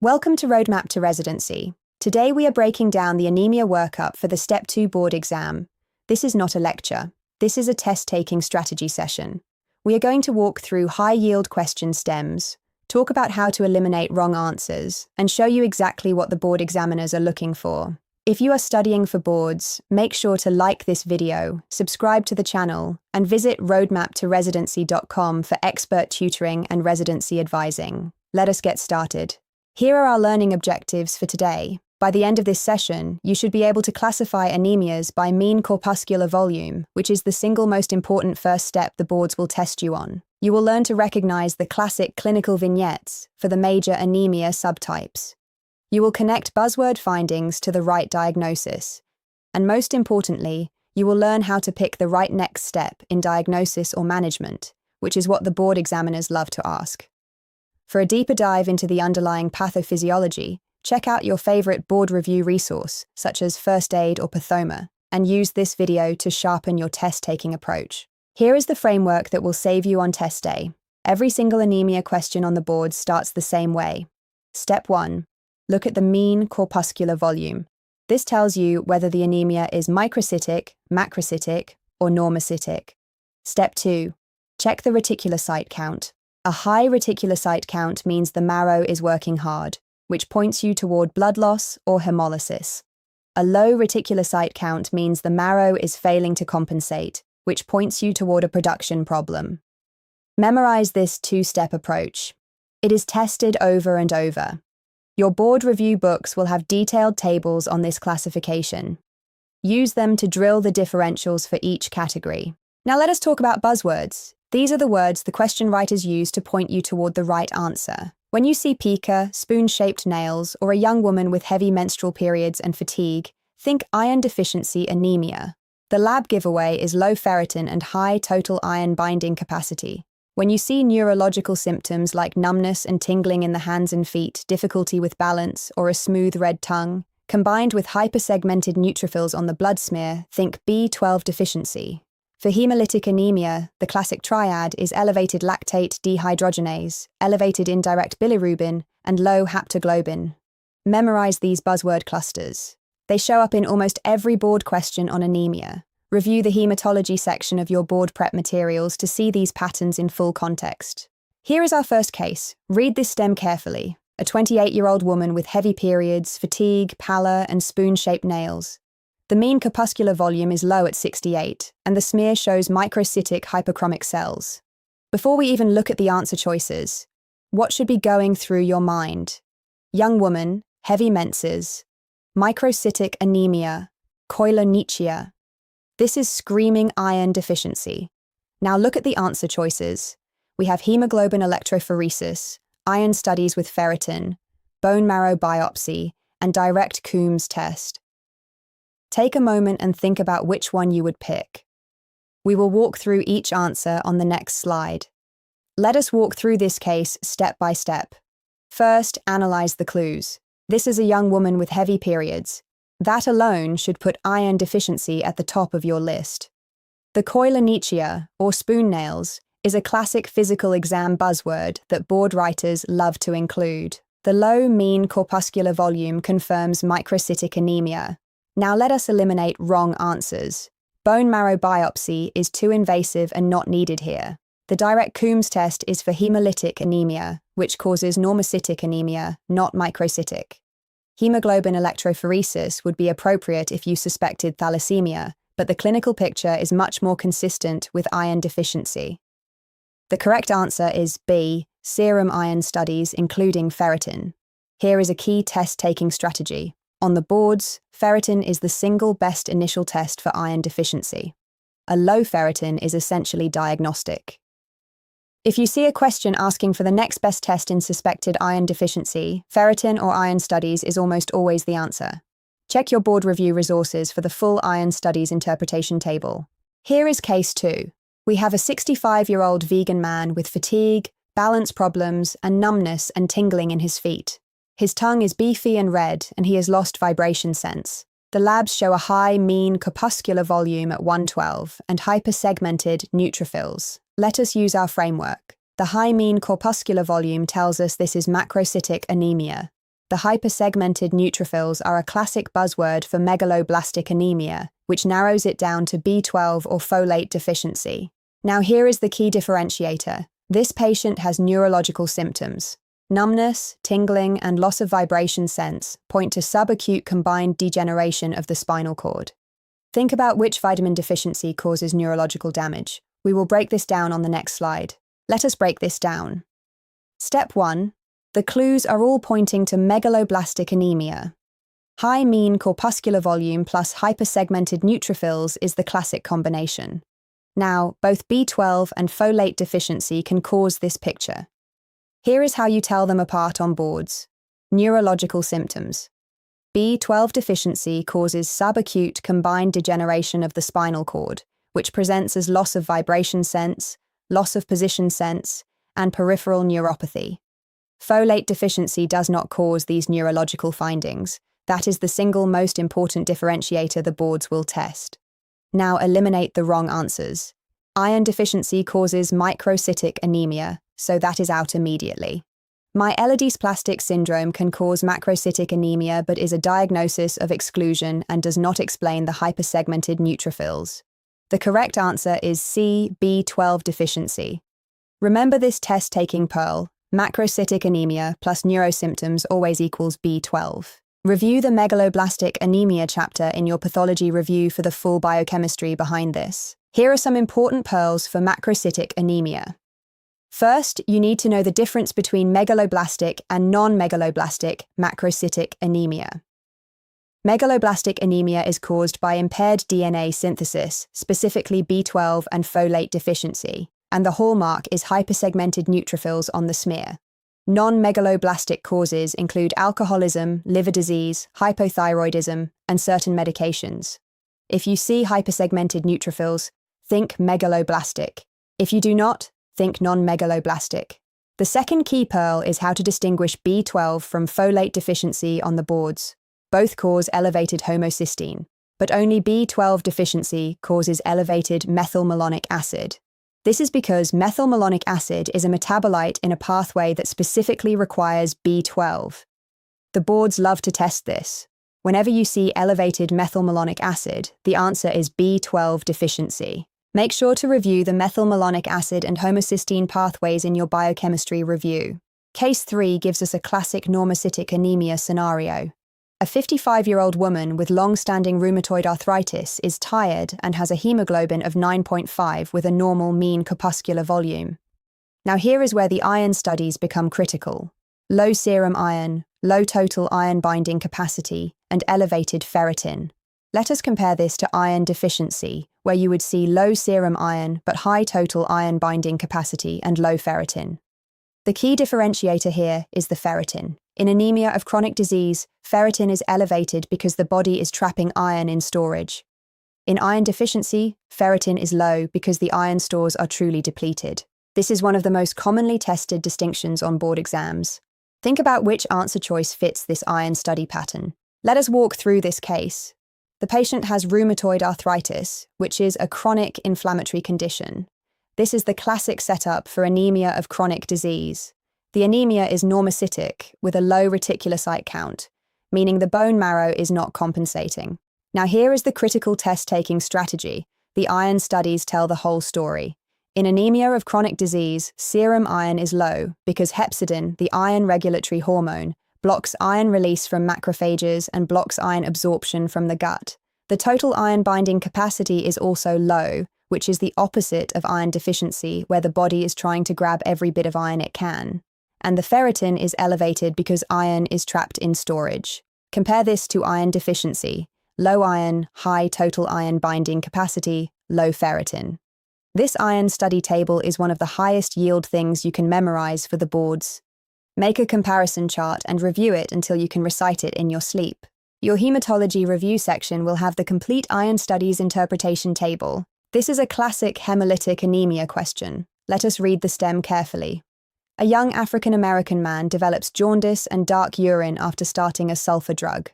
Welcome to Roadmap to Residency. Today we are breaking down the Anemia Workup for the Step 2 board exam. This is not a lecture. This is a test-taking strategy session. We are going to walk through high-yield question stems, talk about how to eliminate wrong answers, and show you exactly what the board examiners are looking for. If you are studying for boards, make sure to like this video, subscribe to the channel, and visit roadmaptoresidency.com for expert tutoring and residency advising. Let us get started. Here are our learning objectives for today. By the end of this session, you should be able to classify anemias by mean corpuscular volume, which is the single most important first step the boards will test you on. You will learn to recognize the classic clinical vignettes for the major anemia subtypes. You will connect buzzword findings to the right diagnosis. And most importantly, you will learn how to pick the right next step in diagnosis or management, which is what the board examiners love to ask. For a deeper dive into the underlying pathophysiology, check out your favorite board review resource, such as First Aid or Pathoma, and use this video to sharpen your test-taking approach. Here is the framework that will save you on test day. Every single anemia question on the board starts the same way. Step 1. Look at the mean corpuscular volume. This tells you whether the anemia is microcytic, macrocytic, or normocytic. Step 2. Check the reticulocyte count. A high reticulocyte count means the marrow is working hard, which points you toward blood loss or hemolysis. A low reticulocyte count means the marrow is failing to compensate, which points you toward a production problem. Memorize this two-step approach. It is tested over and over. Your board review books will have detailed tables on this classification. Use them to drill the differentials for each category. Now let us talk about buzzwords. These are the words the question writers use to point you toward the right answer. When you see pica, spoon-shaped nails, or a young woman with heavy menstrual periods and fatigue, think Iron Deficiency Anemia. The lab giveaway is low ferritin and high total iron binding capacity. When you see neurological symptoms like numbness and tingling in the hands and feet, difficulty with balance, or a smooth red tongue, combined with hypersegmented neutrophils on the blood smear, think B12 deficiency. For hemolytic anemia, the classic triad is elevated lactate dehydrogenase, elevated indirect bilirubin, and low haptoglobin. Memorize these buzzword clusters. They show up in almost every board question on anemia. Review the hematology section of your board prep materials to see these patterns in full context. Here is our first case. Read this stem carefully. A 28-year-old woman with heavy periods, fatigue, pallor, and spoon-shaped nails. The mean corpuscular volume is low at 68, and the smear shows microcytic hyperchromic cells. Before we even look at the answer choices, what should be going through your mind? Young woman, heavy menses, microcytic anemia, koilonychia. This is screaming iron deficiency. Now look at the answer choices. We have hemoglobin electrophoresis, iron studies with ferritin, bone marrow biopsy, and direct Coombs test. Take a moment and think about which one you would pick. We will walk through each answer on the next slide. Let us walk through this case step by step. First, analyze the clues. This is a young woman with heavy periods. That alone should put iron deficiency at the top of your list. The koilonychia, or spoon nails, is a classic physical exam buzzword that board writers love to include. The low mean corpuscular volume confirms microcytic anemia. Now let us eliminate wrong answers. Bone marrow biopsy is too invasive and not needed here. The direct Coombs test is for hemolytic anemia, which causes normocytic anemia, not microcytic. Hemoglobin electrophoresis would be appropriate if you suspected thalassemia, but the clinical picture is much more consistent with iron deficiency. The correct answer is B, serum iron studies including ferritin. Here is a key test-taking strategy. On the boards, ferritin is the single best initial test for iron deficiency. A low ferritin is essentially diagnostic. If you see a question asking for the next best test in suspected iron deficiency, ferritin or iron studies is almost always the answer. Check your board review resources for the full iron studies interpretation table. Here is case 2. We have a 65-year-old vegan man with fatigue, balance problems, and numbness and tingling in his feet. His tongue is beefy and red, and he has lost vibration sense. The labs show a high mean corpuscular volume at 112 and hypersegmented neutrophils. Let us use our framework. The high mean corpuscular volume tells us this is macrocytic anemia. The hypersegmented neutrophils are a classic buzzword for megaloblastic anemia, which narrows it down to B12 or folate deficiency. Now here is the key differentiator. This patient has neurological symptoms. Numbness, tingling, and loss of vibration sense point to subacute combined degeneration of the spinal cord. Think about which vitamin deficiency causes neurological damage. We will break this down on the next slide. Let us break this down. Step 1. The clues are all pointing to megaloblastic anemia. High mean corpuscular volume plus hypersegmented neutrophils is the classic combination. Now, both B12 and folate deficiency can cause this picture. Here is how you tell them apart on boards. Neurological symptoms. B12 deficiency causes subacute combined degeneration of the spinal cord, which presents as loss of vibration sense, loss of position sense, and peripheral neuropathy. Folate deficiency does not cause these neurological findings. That is the single most important differentiator the boards will test. Now eliminate the wrong answers. Iron deficiency causes microcytic anemia, so that is out immediately. Myelodysplastic syndrome can cause macrocytic anemia but is a diagnosis of exclusion and does not explain the hypersegmented neutrophils. The correct answer is C, B12 deficiency. Remember this test-taking pearl: macrocytic anemia plus neurosymptoms always equals B12. Review the megaloblastic anemia chapter in your pathology review for the full biochemistry behind this. Here are some important pearls for macrocytic anemia. First, you need to know the difference between megaloblastic and non-megaloblastic macrocytic anemia. Megaloblastic anemia is caused by impaired DNA synthesis, specifically B12 and folate deficiency, and the hallmark is hypersegmented neutrophils on the smear. Non-megaloblastic causes include alcoholism, liver disease, hypothyroidism, and certain medications. If you see hypersegmented neutrophils, think megaloblastic. If you do not, think non-megaloblastic. The second key pearl is how to distinguish B12 from folate deficiency on the boards. Both cause elevated homocysteine, but only B12 deficiency causes elevated methylmalonic acid. This is because methylmalonic acid is a metabolite in a pathway that specifically requires B12. The boards love to test this. Whenever you see elevated methylmalonic acid, the answer is B12 deficiency. Make sure to review the methylmalonic acid and homocysteine pathways in your biochemistry review. Case 3 gives us a classic normocytic anemia scenario. A 55-year-old woman with long-standing rheumatoid arthritis is tired and has a hemoglobin of 9.5 with a normal mean corpuscular volume. Now here is where the iron studies become critical. Low serum iron, low total iron binding capacity, and elevated ferritin. Let us compare this to iron deficiency, where you would see low serum iron but high total iron binding capacity and low ferritin. The key differentiator here is the ferritin. In anemia of chronic disease, ferritin is elevated because the body is trapping iron in storage. In iron deficiency, ferritin is low because the iron stores are truly depleted. This is one of the most commonly tested distinctions on board exams. Think about which answer choice fits this iron study pattern. Let us walk through this case. The patient has rheumatoid arthritis, which is a chronic inflammatory condition. This is the classic setup for anemia of chronic disease. The anemia is normocytic, with a low reticulocyte count, meaning the bone marrow is not compensating. Now here is the critical test-taking strategy. The iron studies tell the whole story. In anemia of chronic disease, serum iron is low because hepcidin, the iron regulatory hormone, blocks iron release from macrophages and blocks iron absorption from the gut. The total iron binding capacity is also low, which is the opposite of iron deficiency, where the body is trying to grab every bit of iron it can. And the ferritin is elevated because iron is trapped in storage. Compare this to iron deficiency: low iron, high total iron binding capacity, low ferritin. This iron study table is one of the highest yield things you can memorize for the boards. Make a comparison chart and review it until you can recite it in your sleep. Your hematology review section will have the complete iron studies interpretation table. This is a classic hemolytic anemia question. Let us read the stem carefully. A young African-American man develops jaundice and dark urine after starting a sulfur drug.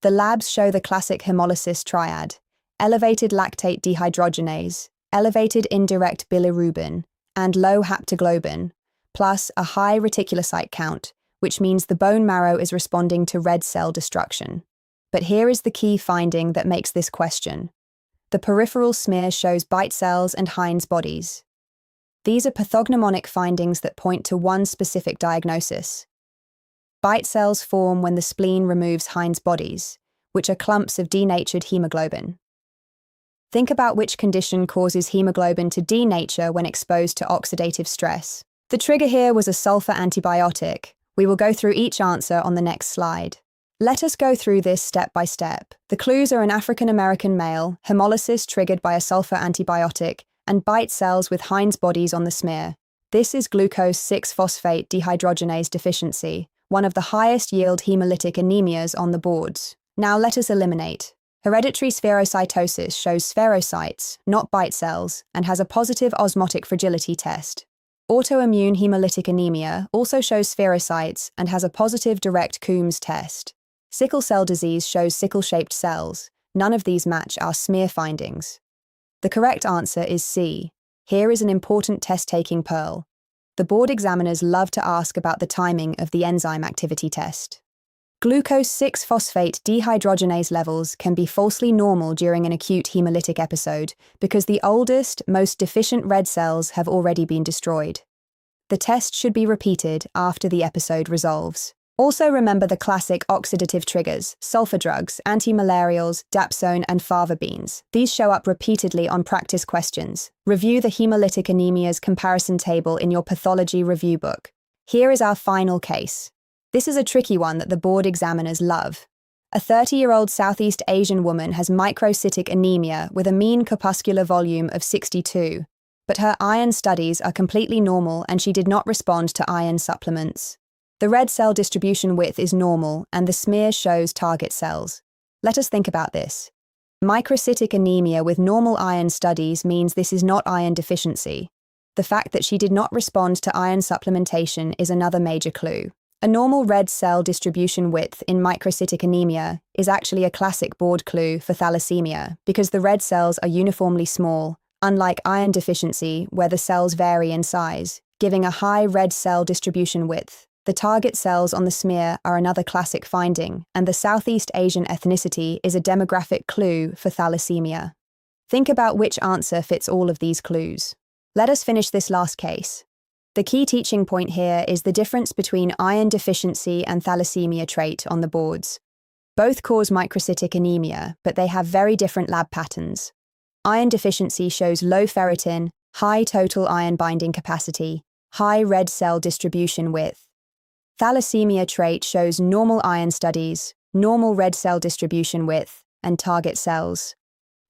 The labs show the classic hemolysis triad: elevated lactate dehydrogenase, elevated indirect bilirubin, and low haptoglobin, plus a high reticulocyte count, which means the bone marrow is responding to red cell destruction. But here is the key finding that makes this question. The peripheral smear shows bite cells and Heinz bodies. These are pathognomonic findings that point to one specific diagnosis. Bite cells form when the spleen removes Heinz bodies, which are clumps of denatured hemoglobin. Think about which condition causes hemoglobin to denature when exposed to oxidative stress. The trigger here was a sulfur antibiotic. We will go through each answer on the next slide. Let us go through this step by step. The clues are an African American male, hemolysis triggered by a sulfur antibiotic, and bite cells with Heinz bodies on the smear. This is glucose 6-phosphate dehydrogenase deficiency, one of the highest yield hemolytic anemias on the boards. Now let us eliminate. Hereditary spherocytosis shows spherocytes, not bite cells, and has a positive osmotic fragility test. Autoimmune hemolytic anemia also shows spherocytes and has a positive direct Coombs test. Sickle cell disease shows sickle-shaped cells. None of these match our smear findings. The correct answer is C. Here is an important test-taking pearl. The board examiners love to ask about the timing of the enzyme activity test. Glucose 6-phosphate dehydrogenase levels can be falsely normal during an acute hemolytic episode because the oldest, most deficient red cells have already been destroyed. The test should be repeated after the episode resolves. Also remember the classic oxidative triggers, sulfur drugs, antimalarials, dapsone, and fava beans. These show up repeatedly on practice questions. Review the Hemolytic Anemias comparison table in your pathology review book. Here is our final case. This is a tricky one that the board examiners love. A 30-year-old Southeast Asian woman has microcytic anemia with a mean corpuscular volume of 62, but her iron studies are completely normal and she did not respond to iron supplements. The red cell distribution width is normal and the smear shows target cells. Let us think about this. Microcytic anemia with normal iron studies means this is not iron deficiency. The fact that she did not respond to iron supplementation is another major clue. A normal red cell distribution width in microcytic anemia is actually a classic board clue for thalassemia because the red cells are uniformly small, unlike iron deficiency where the cells vary in size, giving a high red cell distribution width. The target cells on the smear are another classic finding, and the Southeast Asian ethnicity is a demographic clue for thalassemia. Think about which answer fits all of these clues. Let us finish this last case. The key teaching point here is the difference between iron deficiency and thalassemia trait on the boards. Both cause microcytic anemia, but they have very different lab patterns. Iron deficiency shows low ferritin, high total iron binding capacity, high red cell distribution width. Thalassemia trait shows normal iron studies, normal red cell distribution width, and target cells.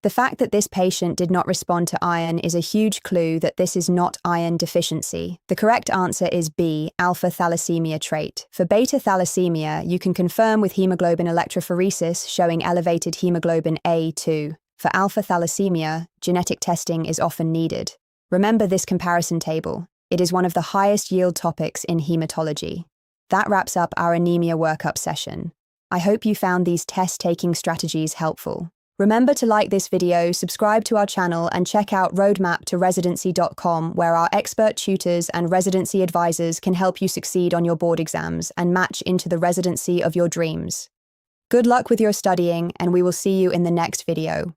The fact that this patient did not respond to iron is a huge clue that this is not iron deficiency. The correct answer is B, alpha thalassemia trait. For beta thalassemia, you can confirm with hemoglobin electrophoresis showing elevated hemoglobin A2. For alpha thalassemia, genetic testing is often needed. Remember this comparison table. It is one of the highest yield topics in hematology. That wraps up our anemia workup session. I hope you found these test-taking strategies helpful. Remember to like this video, subscribe to our channel, and check out roadmaptoresidency.com, where our expert tutors and residency advisors can help you succeed on your board exams and match into the residency of your dreams. Good luck with your studying, and we will see you in the next video.